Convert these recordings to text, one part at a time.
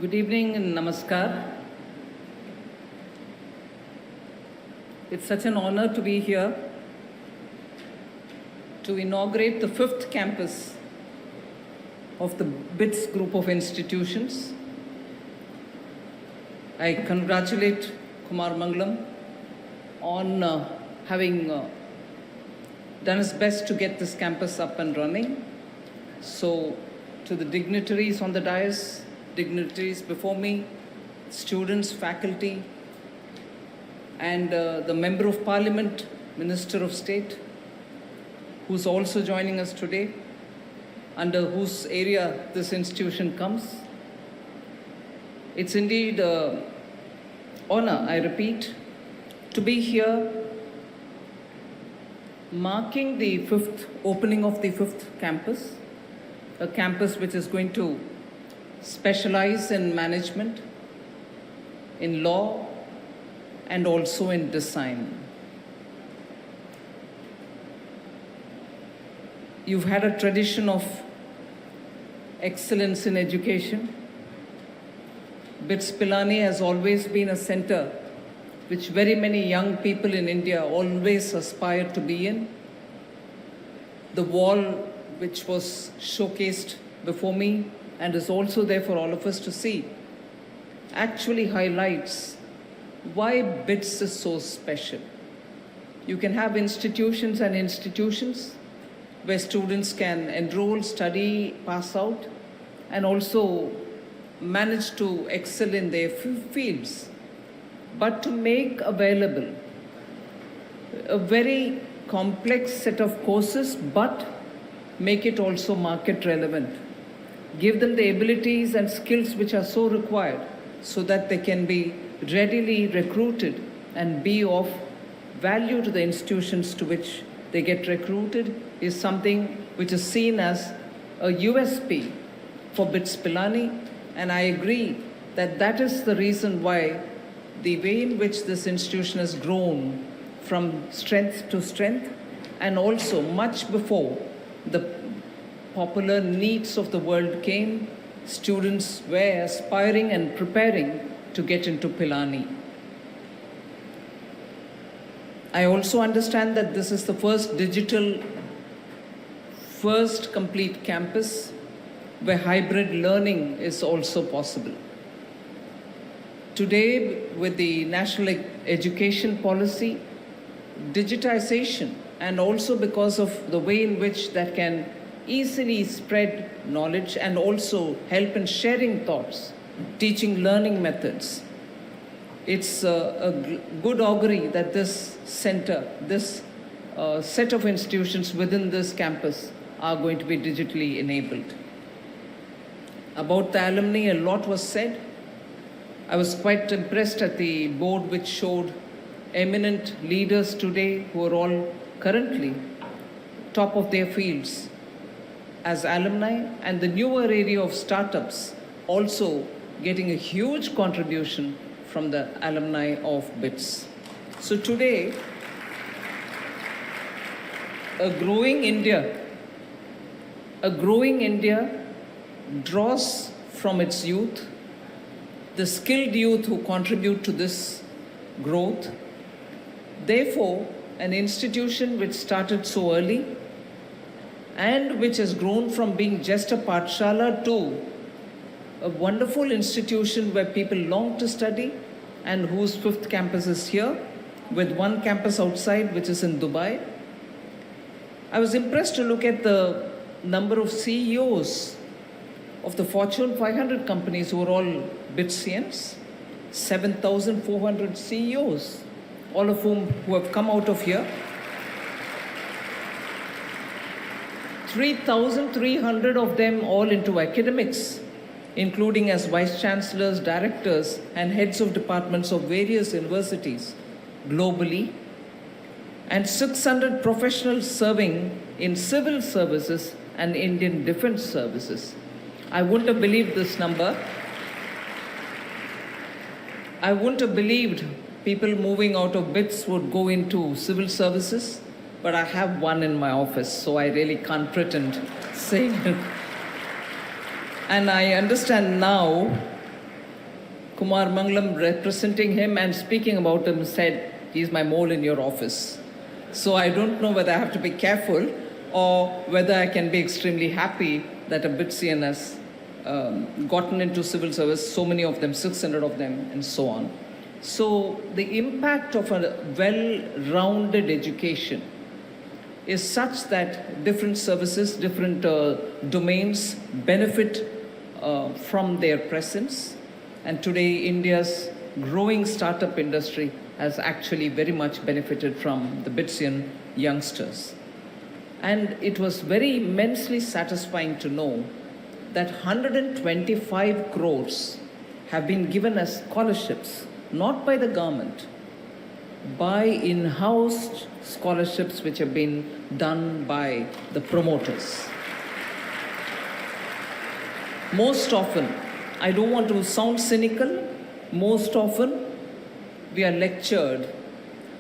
Good evening and namaskar. It's such an honor to be here to inaugurate the 5th campus of the BITS group of institutions. I congratulate Kumar Mangalam on having done his best to get this campus up and running. So, to the dignitaries on the dais, dignitaries before me, students, faculty, and the Member of Parliament, Minister of State, who's also joining us today, under whose area this institution comes. It's indeed an honor, I repeat, to be here marking the opening of the 5th campus, a campus which is going to specialize in management, in law, and also in design. You've had a tradition of excellence in education. BITS Pilani has always been a center which very many young people in India always aspire to be in. The wall which was showcased before me and is also there for all of us to see actually highlights why BITS is so special. You can have institutions and institutions where students can enroll, study, pass out, and also manage to excel in their fields. But to make available a very complex set of courses, but make it also market relevant. Give them the abilities and skills which are so required so that they can be readily recruited and be of value to the institutions to which they get recruited is something which is seen as a USP for BITS Pilani, and I agree that that is the reason why the way in which this institution has grown from strength to strength, and also much before the popular needs of the world came, students were aspiring and preparing to get into Pilani. I also understand that this is the first complete campus where hybrid learning is also possible. Today, with the national education policy, digitization, and also because of the way in which that can easily spread knowledge and also help in sharing thoughts, teaching learning methods. It's a good augury that this center, this set of institutions within this campus are going to be digitally enabled. About the alumni, a lot was said. I was quite impressed at the board which showed eminent leaders today who are all currently top of their fields as alumni, and the newer area of startups also getting a huge contribution from the alumni of BITS. So today, a growing India draws from its youth, the skilled youth who contribute to this growth. Therefore, an institution which started so early and which has grown from being just a pathshala to a wonderful institution where people long to study and whose 5th campus is here, with one campus outside which is in Dubai. I was impressed to look at the number of CEOs of the Fortune 500 companies who are all BITSians, 7,400 CEOs, all of whom who have come out of here. 3,300 of them all into academics, including as vice chancellors, directors, and heads of departments of various universities globally, and 600 professionals serving in civil services and Indian defense services. I wouldn't have believed this number. I wouldn't have believed people moving out of BITS would go into civil services, but I have one in my office, so I really can't pretend saying it. And I understand now Kumar Mangalam, representing him and speaking about him, said, "He's my mole in your office." So I don't know whether I have to be careful or whether I can be extremely happy that a Bitsian has gotten into civil service, so many of them, 600 of them, and so on. So the impact of a well-rounded education is such that different services, different domains benefit from their presence. And today, India's growing startup industry has actually very much benefited from the Bitsian youngsters. And it was very immensely satisfying to know that 125 crores have been given as scholarships, not by the government, by in-house scholarships which have been done by the promoters. Most often, I don't want to sound cynical, most often we are lectured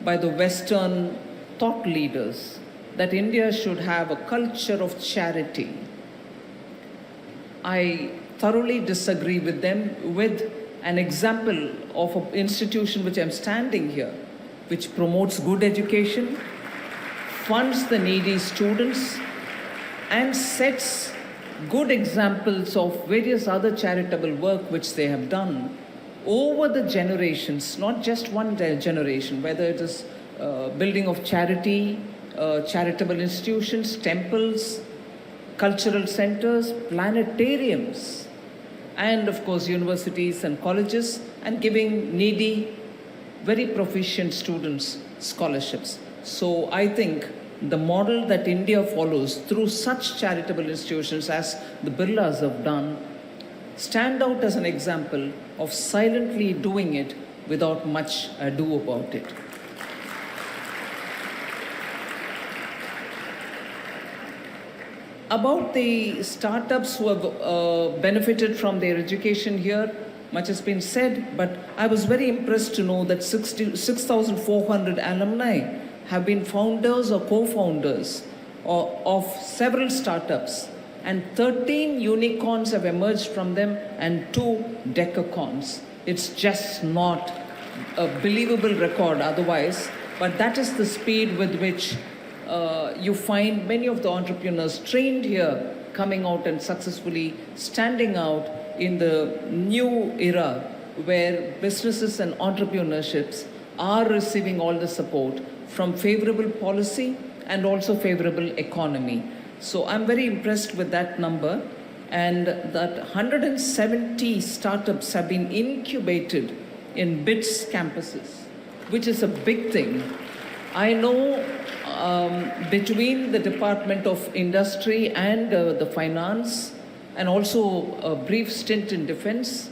by the Western thought leaders that India should have a culture of charity. I thoroughly disagree with them, with an example of an institution which I'm standing here, which promotes good education, funds the needy students, and sets good examples of various other charitable work which they have done over the generations, not just one generation, whether it is building of charity, charitable institutions, temples, cultural centers, planetariums, and of course universities and colleges, and giving needy, very proficient students scholarships. So I think the model that India follows through such charitable institutions as the Birlas have done stand out as an example of silently doing it without much ado about it. About the startups who have benefited from their education here, much has been said, but I was very impressed to know that 6,400 alumni have been founders or co-founders of several startups, and 13 unicorns have emerged from them and 2 decacorns. It's just not a believable record otherwise, but that is the speed with which you find many of the entrepreneurs trained here coming out and successfully standing out in the new era where businesses and entrepreneurships are receiving all the support from favorable policy and also favorable economy. So I'm very impressed with that number, and that 170 startups have been incubated in BITS campuses, which is a big thing. I know between the Department of Industry and the Finance, and also a brief stint in Defense,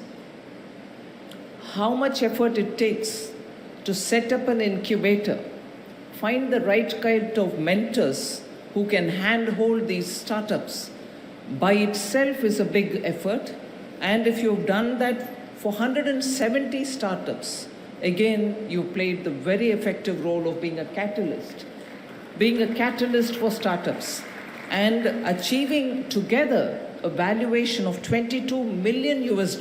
how much effort it takes to set up an incubator, find the right kind of mentors who can handhold these startups, by itself is a big effort. And if you've done that for 170 startups, again, you played the very effective role of being a catalyst for startups, and achieving together a valuation of $22 million US,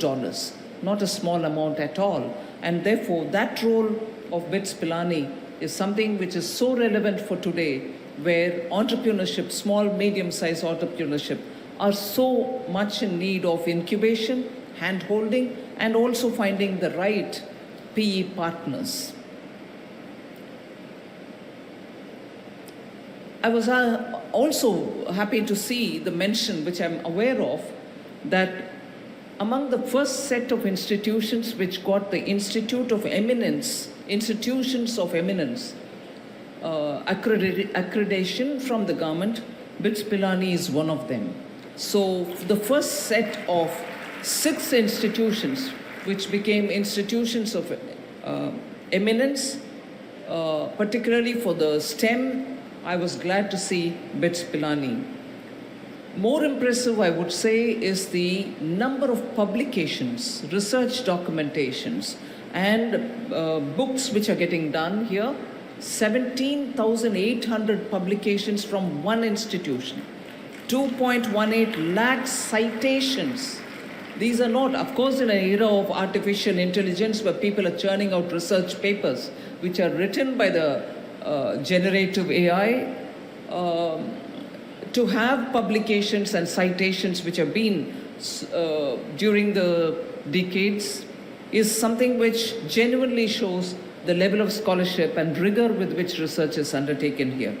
not a small amount at all. And therefore, that role of BITS Pilani is something which is so relevant for today, where entrepreneurship, small, medium-sized entrepreneurship, are so much in need of incubation, hand-holding, and also finding the right PE partners. I was also happy to see the mention, which I'm aware of, that among the first set of institutions which got the Institutions of Eminence accreditation from the government, BITS Pilani is one of them. So the first set of 6 institutions which became institutions of eminence, particularly for the STEM, I was glad to see BITS Pilani. More impressive, I would say, is the number of publications, research documentations, and books which are getting done here. 17,800 publications from one institution, 2.18 lakh citations These are not, of course, in an era of artificial intelligence where people are churning out research papers which are written by the generative AI, to have publications and citations which have been during the decades is something which genuinely shows the level of scholarship and rigor with which research is undertaken here.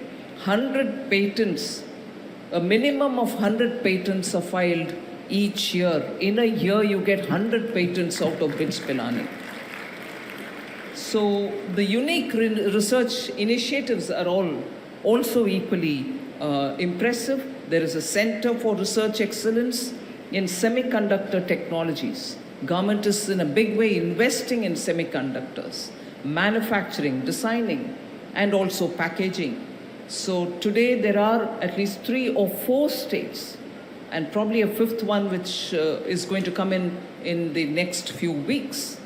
100 patents, a minimum of 100 patents are filed each year. In a year, you get 100 patents out of BITS Pilani. So the unique research initiatives are all also equally impressive. There is a Center for Research Excellence in Semiconductor Technologies. Government is in a big way investing in semiconductors, manufacturing, designing, and also packaging. So today there are at least 3 or 4 states, and probably a 5th one which is going to come in the next few weeks.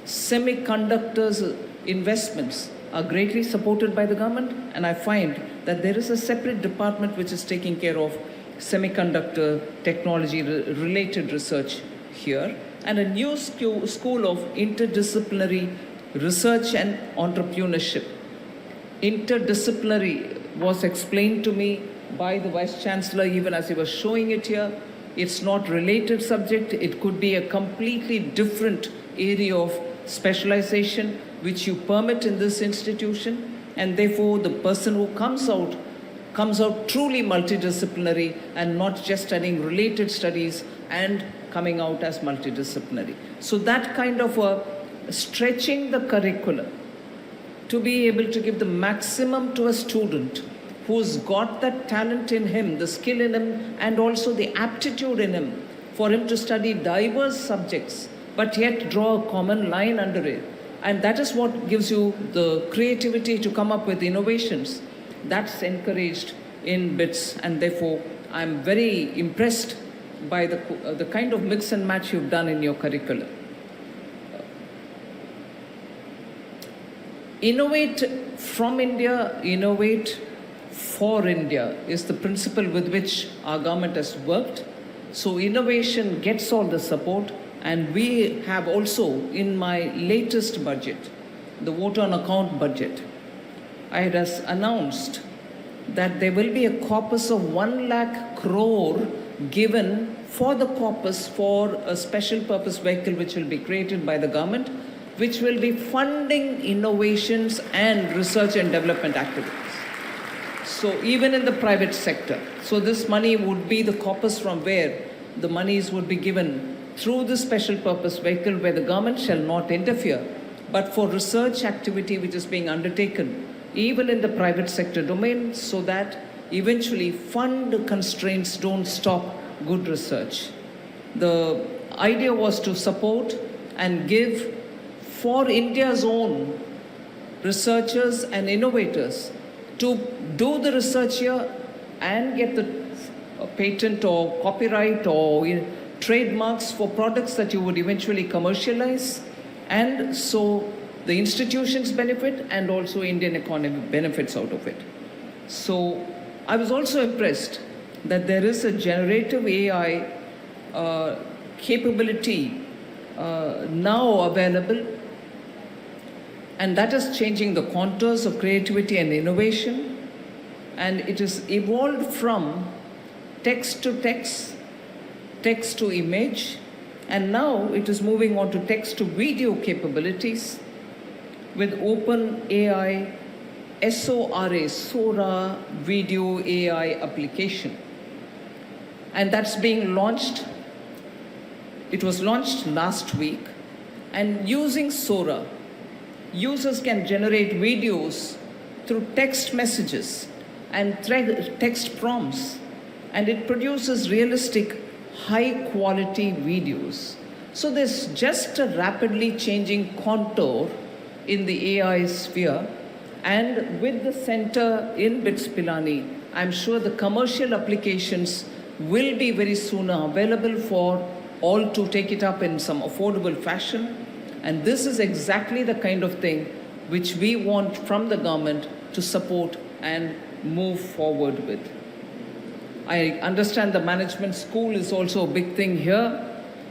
Semiconductors investments are greatly supported by the government, and I find that there is a separate department which is taking care of semiconductor technology related research here, and a new school of interdisciplinary research and entrepreneurship. Interdisciplinary was explained to me by the Vice Chancellor even as he was showing it here. It's not related subject. It could be a completely different area of specialization which you permit in this institution, and therefore the person who comes out truly multidisciplinary and not just studying related studies and coming out as multidisciplinary. So that kind of stretching the curriculum to be able to give the maximum to a student who's got that talent in him, the skill in him, and also the aptitude in him for him to study diverse subjects, but yet draw a common line under it. And that is what gives you the creativity to come up with innovations. That's encouraged in BITS, and therefore I'm very impressed by the kind of mix and match you've done in your curriculum. Innovate from India, innovate for India is the principle with which our government has worked. So innovation gets all the support, and we have also, in my latest budget, the vote on account budget, I had announced that there will be a corpus of 1 lakh crore given for the corpus for a special purpose vehicle which will be created by the government, which will be funding innovations and research and development activities. So even in the private sector. So this money would be the corpus from where the monies would be given through the special purpose vehicle where the government shall not interfere, but for research activity which is being undertaken even in the private sector domain, so that eventually fund constraints don't stop good research. The idea was to support and give for India's own researchers and innovators to do the research here and get the patent or copyright or trademarks for products that you would eventually commercialize, and so the institutions benefit and also Indian economy benefits out of it. So I was also impressed that there is a generative AI capability now available, and that is changing the contours of creativity and innovation, and it is evolved from text to text, text to image, and now it is moving on to text to video capabilities with Open AI Sora video AI application. And that's being launched. It was launched last week, and using Sora, users can generate videos through text messages and text prompts, and it produces realistic, high-quality videos. So there's just a rapidly changing contour in the AI sphere, and with the center in BITS Pilani, I'm sure the commercial applications will be very soon available for all to take it up in some affordable fashion. And this is exactly the kind of thing which we want from the government to support and move forward with. I understand the management school is also a big thing here,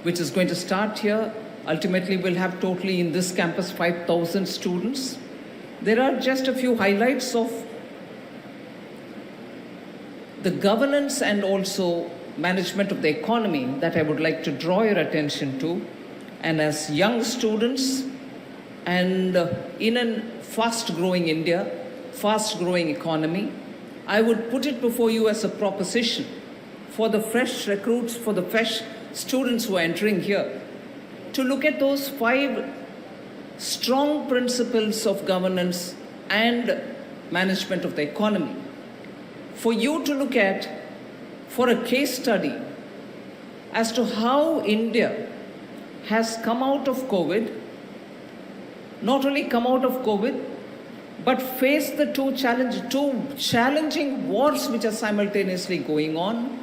which is going to start here. Ultimately, we'll have totally in this campus 5,000 students. There are just a few highlights of the governance and also management of the economy that I would like to draw your attention to. And as young students and in a fast-growing India, fast-growing economy, I would put it before you as a proposition for the fresh recruits, for the fresh students who are entering here, to look at those 5 strong principles of governance and management of the economy. For you to look at, for a case study, as to how India has come out of COVID, not only come out of COVID, but faced the two challenging wars which are simultaneously going on,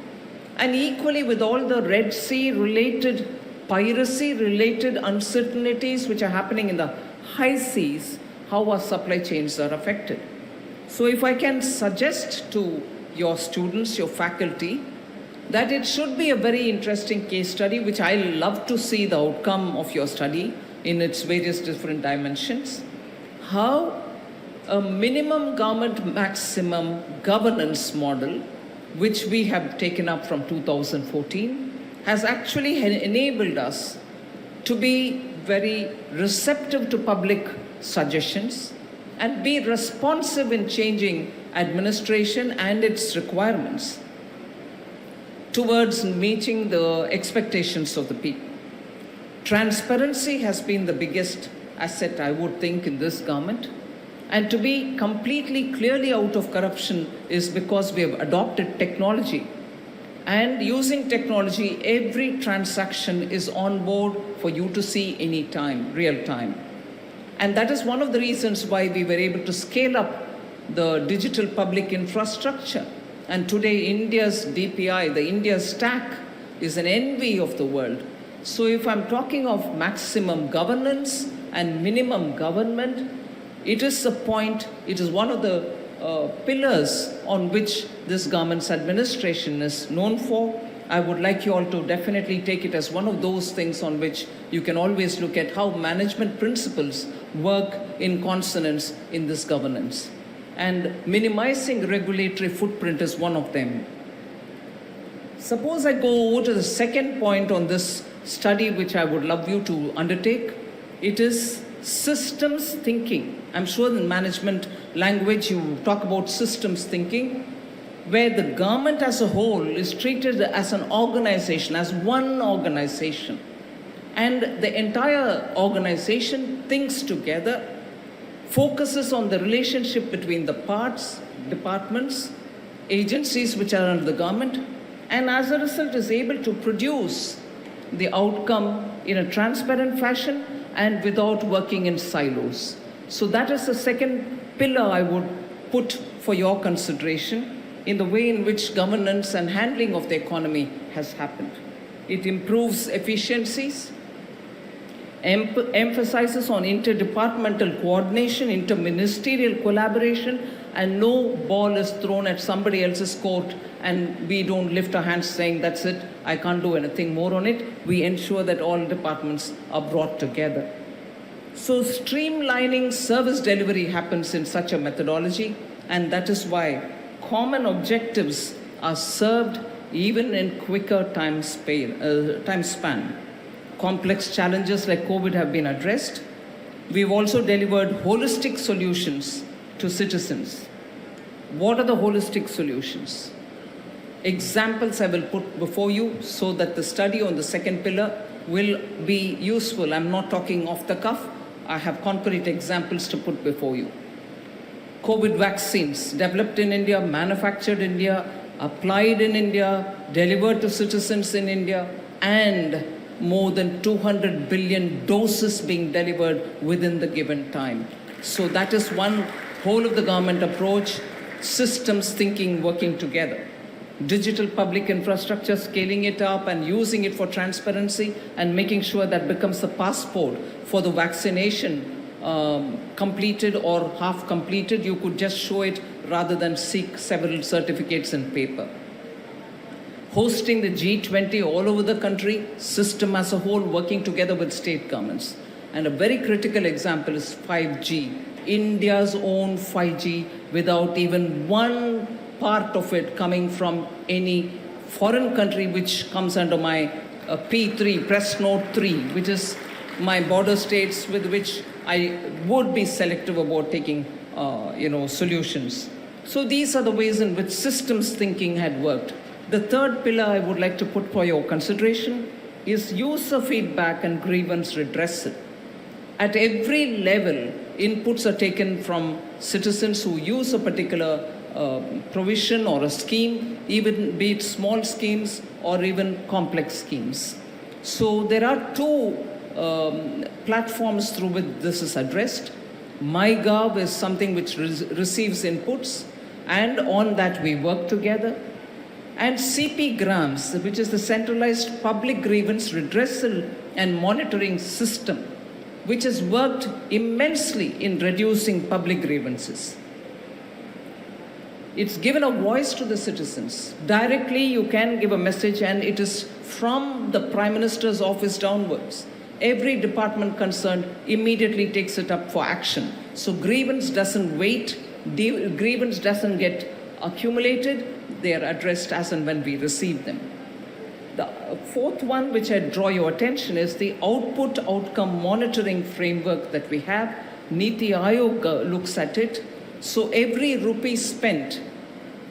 and equally with all the Red Sea related, piracy related uncertainties which are happening in the high seas, how our supply chains are affected. So if I can suggest to your students, your faculty, that it should be a very interesting case study, which I love to see the outcome of your study in its various different dimensions, how a minimum government, maximum governance model, which we have taken up from 2014, has actually enabled us to be very receptive to public suggestions and be responsive in changing administration and its requirements towards meeting the expectations of the people. Transparency has been the biggest asset, I would think, in this government. And to be completely, clearly out of corruption is because we have adopted technology. And using technology, every transaction is on board for you to see anytime, real time. And that is one of the reasons why we were able to scale up the digital public infrastructure. And today, India's DPI, the India stack, is an envy of the world. So if I'm talking of maximum governance and minimum government, it is a point, it is one of the pillars on which this government's administration is known for. I would like you all to definitely take it as one of those things on which you can always look at how management principles work in consonance in this governance. And minimizing regulatory footprint is one of them. Suppose I go over to the second point on this study, which I would love you to undertake. It is systems thinking. I'm sure in management language you talk about systems thinking, where the government as a whole is treated as an organization, as one organization. And the entire organization thinks together, focuses on the relationship between the parts, departments, agencies which are under the government, and as a result is able to produce the outcome in a transparent fashion and without working in silos. So that is the second pillar I would put for your consideration in the way in which governance and handling of the economy has happened. It improves efficiencies, emphasizes on interdepartmental coordination, interministerial collaboration, and no ball is thrown at somebody else's court and we don't lift our hands saying, that's it, I can't do anything more on it. We ensure that all departments are brought together. So streamlining service delivery happens in such a methodology, and that is why common objectives are served even in quicker time span. Complex challenges like COVID have been addressed. We've also delivered holistic solutions to citizens. What are the holistic solutions? Examples I will put before you so that the study on the second pillar will be useful. I'm not talking off the cuff. I have concrete examples to put before you. COVID vaccines developed in India, manufactured in India, applied in India, delivered to citizens in India, and more than 200 billion doses being delivered within the given time. So that is one whole of the government approach, systems thinking working together. Digital public infrastructure, scaling it up and using it for transparency and making sure that becomes the passport for the vaccination completed or half completed. You could just show it rather than seek several certificates in paper. hosting the G20 all over the country, system as a whole working together with state governments. And a very critical example is 5G, India's own 5G, without even one part of it coming from any foreign country, which comes under my P3, Press Note 3, which is my border states with which I would be selective about taking solutions. So these are the ways in which systems thinking had worked. The third pillar I would like to put for your consideration is user feedback and grievance redressal. At every level, inputs are taken from citizens who use a particular provision or a scheme, even be it small schemes or even complex schemes. So there are two platforms through which this is addressed. MyGov is something which receives inputs, and on that we work together. And CP Grams, which is the centralized public grievance redressal and monitoring system, which has worked immensely in reducing public grievances. It's given a voice to the citizens. Directly you can give a message, and it is from the Prime Minister's office downwards. Every department concerned immediately takes it up for action. So grievance doesn't wait, grievance doesn't get accumulated, they are addressed as and when we receive them. The fourth one, which I draw your attention, is the output outcome monitoring framework that we have. Niti Aayog looks at it. So every rupee spent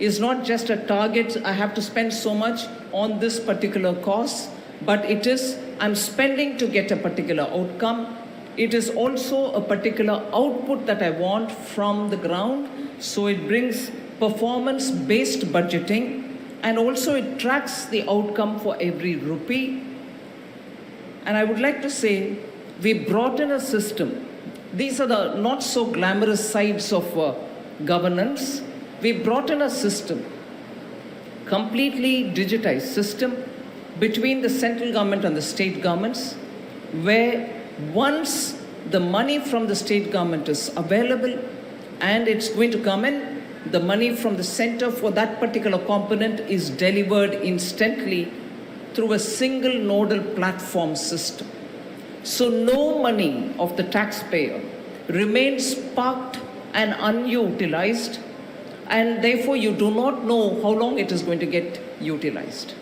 is not just a target, I have to spend so much on this particular cause, but it is, I'm spending to get a particular outcome. It is also a particular output that I want from the ground. So it brings performance-based budgeting, and also it tracks the outcome for every rupee. And I would like to say, we brought in a system. These are the not so glamorous sides of governance. We brought in a system, completely digitized system between the central government and the state governments, where once the money from the state government is available and it's going to come in, the money from the center for that particular component is delivered instantly through a single nodal platform system. So no money of the taxpayer remains parked and unutilized, and therefore you do not know how long it is going to get utilized.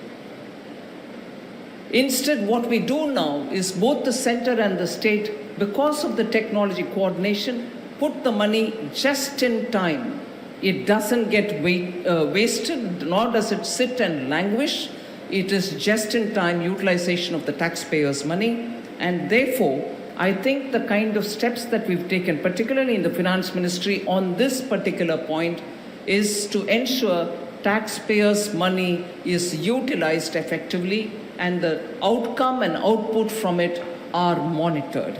Instead, what we do now is both the center and the state, because of the technology coordination, put the money just in time. It doesn't get wasted, nor does it sit and languish. It is just in time utilization of the taxpayers' money. And therefore, I think the kind of steps that we've taken, particularly in the finance ministry on this particular point, is to ensure taxpayers' money is utilized effectively and the outcome and output from it are monitored.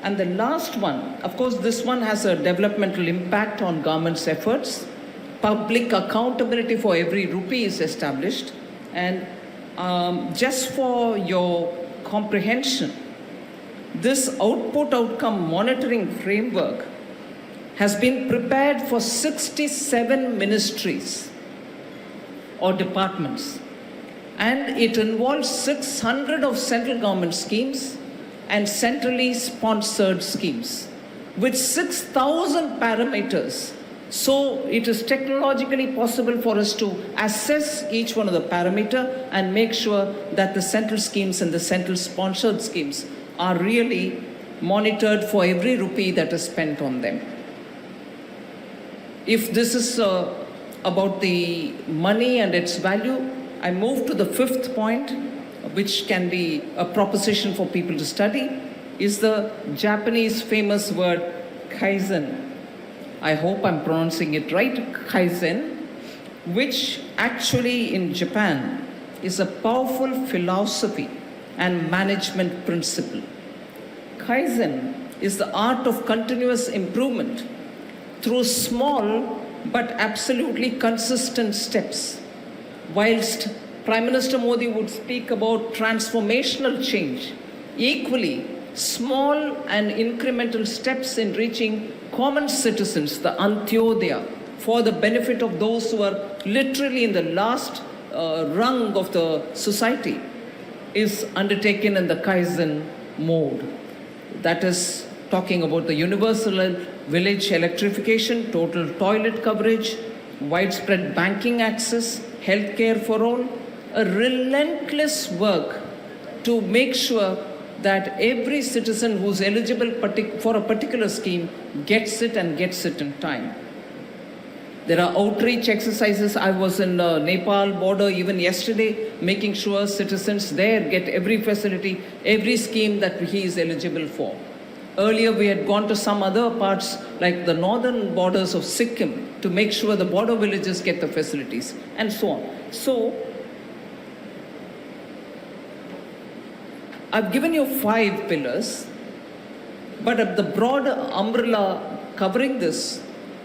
And the last one, of course, this one has a developmental impact on government's efforts. Public accountability for every rupee is established. And just for your comprehension, this output outcome monitoring framework has been prepared for 67 ministries or departments. And it involves 600 of central government schemes and centrally sponsored schemes with 6,000 parameters. So it is technologically possible for us to assess each one of the parameter and make sure that the central schemes and the central sponsored schemes are really monitored for every rupee that is spent on them. If this is about the money and its value, I move to the fifth point, which can be a proposition for people to study, is the Japanese famous word kaizen. I hope I'm pronouncing it right, kaizen, which actually in Japan is a powerful philosophy and management principle. Kaizen is the art of continuous improvement through small but absolutely consistent steps. Whilst Prime Minister Modi would speak about transformational change, equally small and incremental steps in reaching common citizens, the Antyodaya, for the benefit of those who are literally in the last rung of the society is undertaken in the Kaizen mode. That is talking about the universal village electrification, total toilet coverage, widespread banking access, healthcare for all, a relentless work to make sure that every citizen who's eligible for a particular scheme gets it and gets it in time. There are outreach exercises. I was in Nepal border even yesterday, making sure citizens there get every facility, every scheme that he is eligible for. Earlier, we had gone to some other parts, like the northern borders of Sikkim, to make sure the border villages get the facilities, and so on. So, I've given you 5 pillars, but the broad umbrella covering this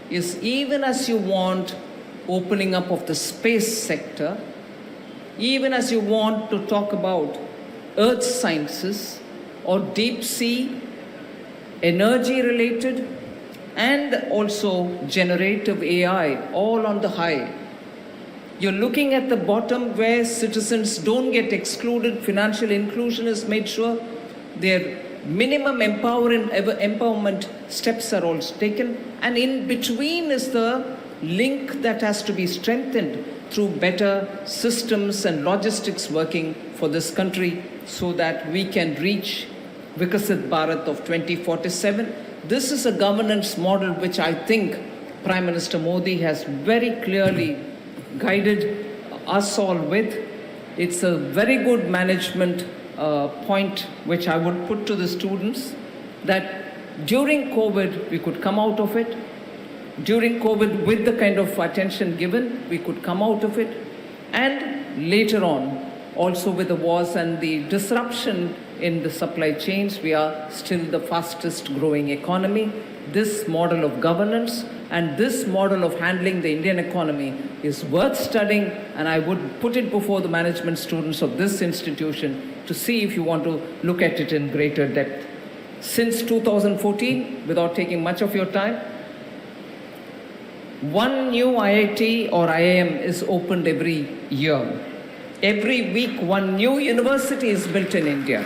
is, even as you want opening up of the space sector, even as you want to talk about earth sciences or deep sea, energy related, and also generative AI, all on the high. You're looking at the bottom where citizens don't get excluded, financial inclusion is made sure, their minimum empowerment steps are also taken, and in between is the link that has to be strengthened through better systems and logistics working for this country so that we can reach Vikasit Bharat of 2047. This is a governance model which I think Prime Minister Modi has very clearly guided us all with. It's a very good management point which I would put to the students, that during COVID we could come out of it. During COVID, with the kind of attention given, we could come out of it. And later on, also with the wars and the disruption in the supply chains, we are still the fastest growing economy. This model of governance and this model of handling the Indian economy is worth studying, and I would put it before the management students of this institution to see if you want to look at it in greater depth. Since 2014, without taking much of your time, one new IIT or IIM is opened every year. Every week, one new university is built in India.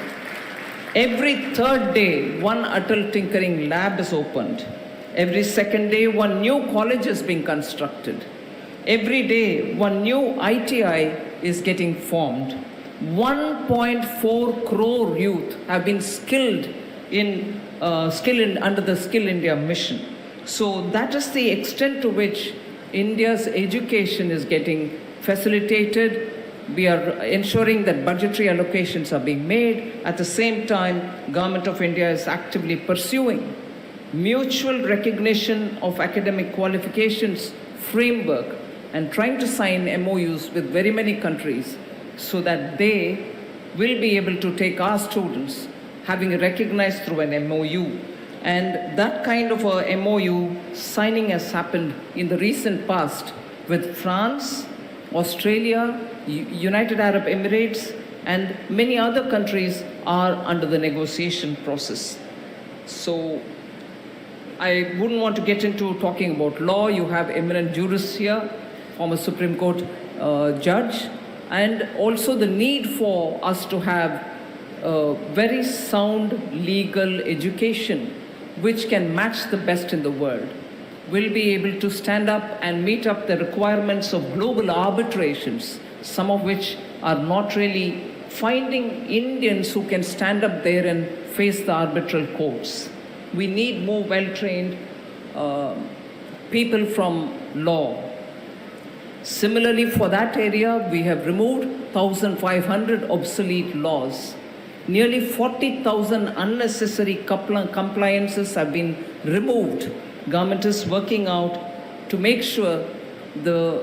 Every third day, one Atal Tinkering Lab is opened. Every second day, one new college is being constructed. Every day, one new ITI is getting formed. 1.4 crore youth have been skilled under the Skill India mission. So that is the extent to which India's education is getting facilitated. We are ensuring that budgetary allocations are being made. At the same time, Government of India is actively pursuing mutual recognition of academic qualifications framework and trying to sign MOUs with very many countries so that they will be able to take our students, having recognized through an MOU. And that kind of a MOU signing has happened in the recent past with France, Australia, United Arab Emirates, and many other countries are under the negotiation process. So I wouldn't want to get into talking about law. You have eminent jurists here, former Supreme Court judge, and also the need for us to have very sound legal education which can match the best in the world. Will be able to stand up and meet up the requirements of global arbitrations, some of which are not really finding Indians who can stand up there and face the arbitral courts. We need more well-trained people from law. Similarly, for that area, we have removed 1,500 obsolete laws. Nearly 40,000 unnecessary compliances have been removed. Government is working out to make sure the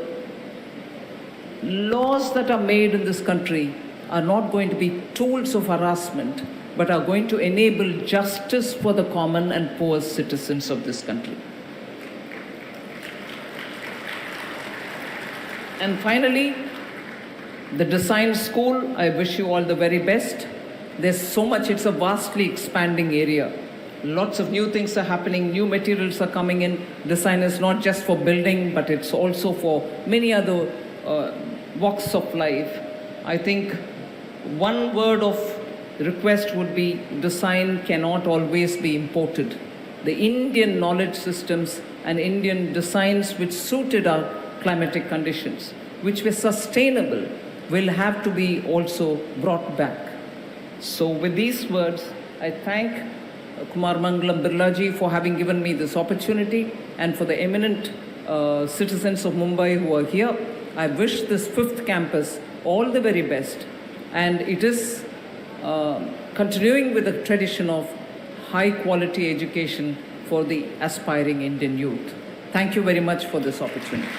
laws that are made in this country are not going to be tools of harassment, but are going to enable justice for the common and poor citizens of this country. And finally, the design school, I wish you all the very best. There's so much, it's a vastly expanding area. Lots of new things are happening, new materials are coming in. Design is not just for building, but it's also for many other walks of life, I think one word of request would be design cannot always be imported. The Indian knowledge systems and Indian designs which suited our climatic conditions, which were sustainable, will have to be also brought back. So with these words, I thank Kumar Mangalam Birlaji for having given me this opportunity, and for the eminent citizens of Mumbai who are here. I wish this 5th campus all the very best, and it is continuing with the tradition of high quality education for the aspiring Indian youth. Thank you very much for this opportunity.